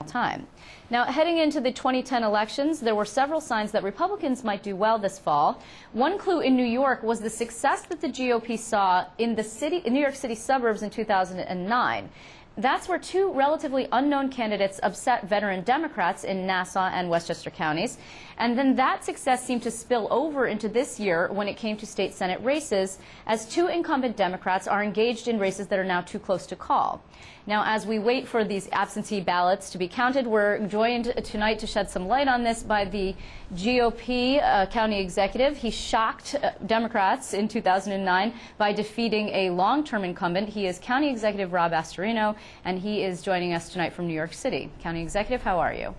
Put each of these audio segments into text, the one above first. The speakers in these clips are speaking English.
time. Now, heading into the 2010 elections, there were several signs that Republicans might do well this fall. One clue in New York was the success that the GOP saw in New York City suburbs in 2009. That's where two relatively unknown candidates upset veteran Democrats in Nassau and Westchester counties. And then that success seemed to spill over into this year when it came to state Senate races, as two incumbent Democrats are engaged in races that are now too close to call. Now, as we wait for these absentee ballots to be counted, we're joined tonight to shed some light on this by the GOP county executive. He shocked Democrats in 2009 by defeating a long-term incumbent. He is County Executive Rob Astorino, and he is joining us tonight from New York City. County Executive, how are you?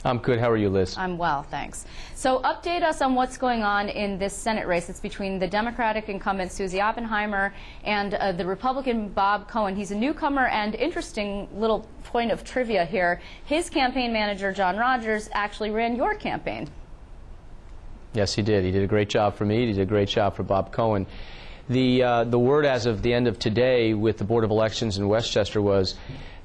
I'm good. How are you, Liz? I'm well, thanks. So update us on what's going on in this Senate race. It's between the Democratic incumbent Susie Oppenheimer and the Republican Bob Cohen. He's a newcomer, and interesting little point of trivia here. His campaign manager, John Rogers, actually ran your campaign. Yes, he did. He did a great job for me. He did a great job for Bob Cohen. The word as of the end of today with the Board of Elections in Westchester was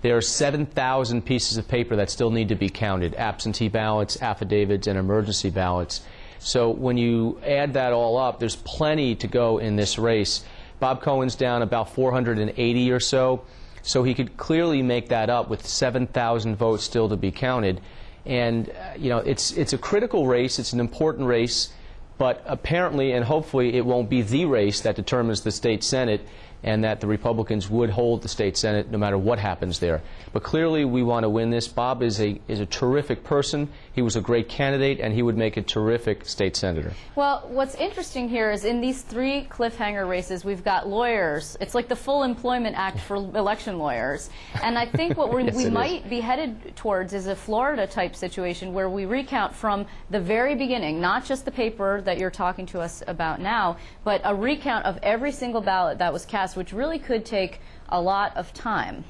there are 7,000 pieces of paper that still need to be counted: absentee ballots, affidavits, and emergency ballots. So when you add that all up, there's plenty to go in this race. Bob Cohen's down about 480 or so, so he could clearly make that up with 7,000 votes still to be counted. And you know, it's a critical race. It's an important race, but apparently and hopefully it won't be the race that determines the state Senate, and that the Republicans would hold the state Senate no matter what happens there. But clearly we want to win this. Bob is a terrific person. He was a great candidate, and he would make a terrific state senator. Well, what's interesting here is in these three cliffhanger races, we've got lawyers. It's like the Full Employment Act for election lawyers. And I think what Yes, we might be headed towards is a Florida-type situation where we recount from the very beginning, not just the paper that you're talking to us about now, but a recount of every single ballot that was cast, which really could take a lot of time.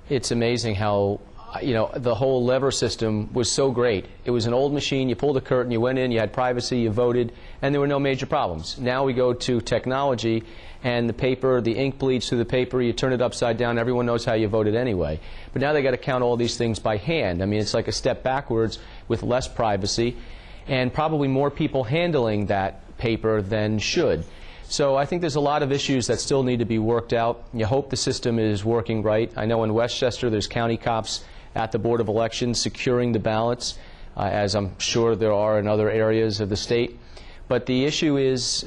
It's amazing how, you know, the whole lever system was so great. It was an old machine. You pulled a curtain, you went in, you had privacy, you voted, and there were no major problems. Now we go to technology, and the paper, the ink bleeds through the paper, you turn it upside down, everyone knows how you voted anyway. But now they got to count all these things by hand. I mean, it's like a step backwards with less privacy, and probably more people handling that paper than should. So I think there's a lot of issues that still need to be worked out. You hope the system is working right. I know in Westchester there's county cops at the Board of Elections securing the ballots, as I'm sure there are in other areas of the state. But the issue is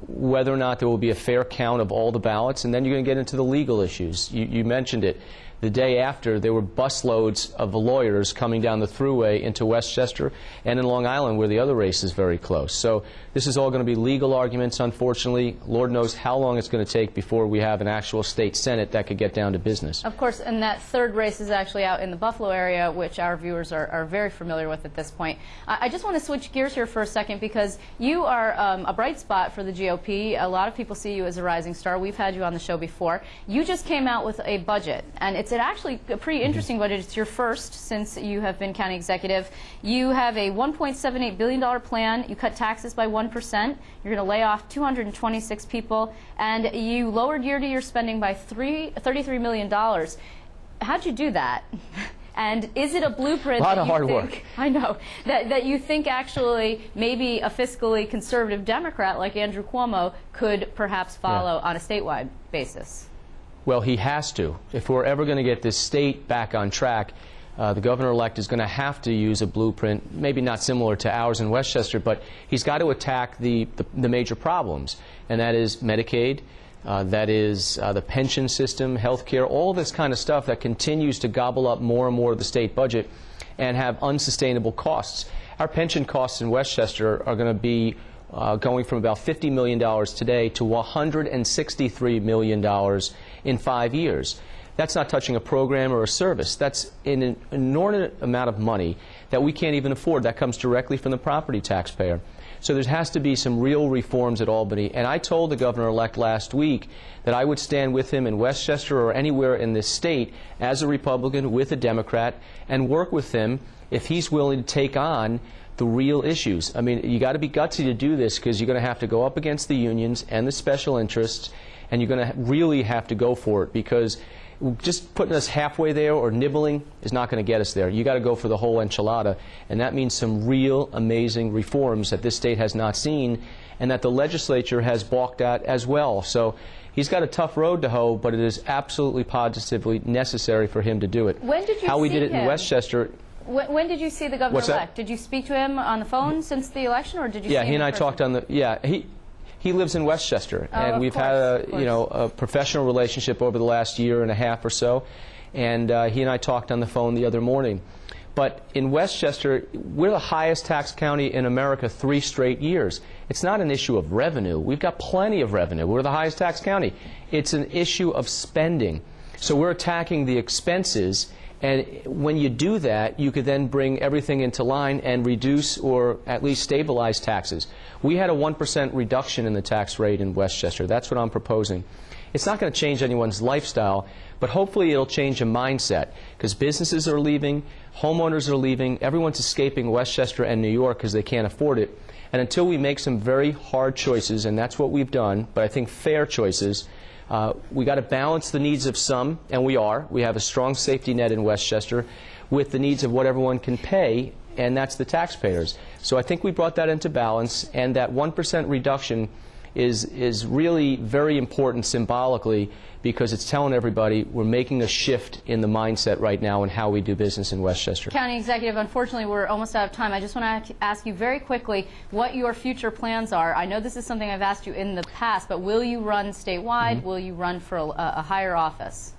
whether or not there will be a fair count of all the ballots, and then you're going to get into the legal issues. You mentioned it. The day after, there were busloads of lawyers coming down the thruway into Westchester and in Long Island, where the other race is very close. So this is all going to be legal arguments, unfortunately. Lord knows how long it's going to take before we have an actual state Senate that could get down to business. Of course, and that third race is actually out in the Buffalo area, which our viewers are very familiar with at this point. I just want to switch gears here for a second, because you are a bright spot for the GOP. A lot of people see you as a rising star. We've had you on the show before. You just came out with a budget, and it's actually a pretty interesting budget. It's your first since you have been county executive. You have a $1.78 billion plan. You cut taxes by 1%. You're going to lay off 226 people, and you lowered year-to-year spending by $33 million. How'd you do that? And is it a blueprint a lot that of you hard think, work. I know, that you think actually maybe a fiscally conservative Democrat like Andrew Cuomo could perhaps follow on a statewide basis? Well, he has to. If we're ever going to get this state back on track, the governor-elect is going to have to use a blueprint, maybe not similar to ours in Westchester, but he's got to attack the major problems, and that is Medicaid, that is the pension system, health care, all this kind of stuff that continues to gobble up more and more of the state budget and have unsustainable costs. Our pension costs in Westchester are going to be going from about $50 million today to $163 million in 5 years. That's not touching a program or a service. That's an inordinate amount of money that we can't even afford. That comes directly from the property taxpayer. So there has to be some real reforms at Albany. And I told the governor-elect last week that I would stand with him in Westchester or anywhere in this state as a Republican with a Democrat and work with him if he's willing to take on the real issues. I mean, you got to be gutsy to do this, because you're going to have to go up against the unions and the special interests, and you're going to really have to go for it, because just putting us halfway there or nibbling is not going to get us there. You got to go for the whole enchilada, and that means some real amazing reforms that this state has not seen and that the legislature has balked at as well. So he's got a tough road to hoe, but it is absolutely positively necessary for him to do it. When did you How we see did it in him? Westchester. When did you see the governor-elect? Did you speak to him on the phone since the election, or did you? Yeah, see he him and in I talked person? on the. Yeah, he lives in Westchester, and of we've course, had of course. a professional relationship over the last year and a half or so, and he and I talked on the phone the other morning. But in Westchester, we're the highest tax county in America 3 straight years. It's not an issue of revenue. We've got plenty of revenue. We're the highest tax county. It's an issue of spending. So we're attacking the expenses, and when you do that, you could then bring everything into line and reduce or at least stabilize taxes. We had a 1% reduction in the tax rate in Westchester. That's what I'm proposing. It's not going to change anyone's lifestyle, but hopefully it'll change a mindset, because businesses are leaving, homeowners are leaving, everyone's escaping Westchester and New York because they can't afford it. And until we make some very hard choices, and that's what we've done, but I think fair choices, we got to balance the needs of some, and we are. We have a strong safety net in Westchester with the needs of what everyone can pay, and that's the taxpayers. So I think we brought that into balance, and that 1% reduction is really very important symbolically, because it's telling everybody we're making a shift in the mindset right now in how we do business in Westchester. County Executive, unfortunately, we're almost out of time. I just want to ask you very quickly what your future plans are. I know this is something I've asked you in the past, but will you run statewide? Mm-hmm. Will you run for a higher office?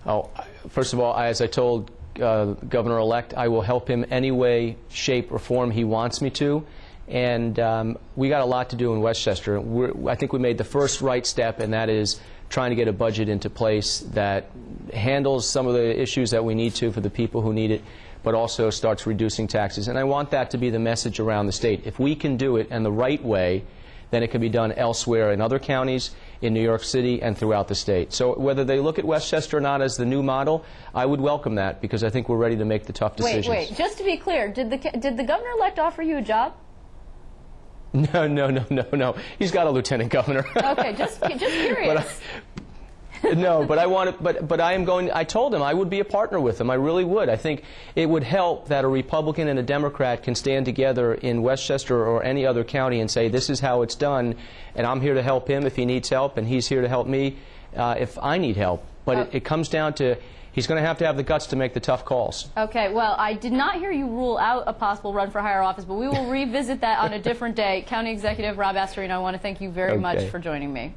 Oh, first of all, as I told Governor-elect, I will help him any way, shape, or form he wants me to. And we got a lot to do in Westchester. I think we made the first right step, and that is trying to get a budget into place that handles some of the issues that we need to for the people who need it, but also starts reducing taxes. And I want that to be the message around the state. If we can do it and the right way, then it can be done elsewhere in other counties, in New York City, and throughout the state. So whether they look at Westchester or not as the new model, I would welcome that, because I think we're ready to make the tough decisions. Wait. Just to be clear, did the governor-elect offer you a job? No. He's got a lieutenant governor. Okay, just curious. But I want to, but I am going. I told him I would be a partner with him. I really would. I think it would help that a Republican and a Democrat can stand together in Westchester or any other county and say, this is how it's done, and I'm here to help him if he needs help, and he's here to help me if I need help. But it comes down to, he's going to have the guts to make the tough calls. Okay, well, I did not hear you rule out a possible run for higher office, but we will revisit that on a different day. County Executive Rob Astorino, I want to thank you very much for joining me.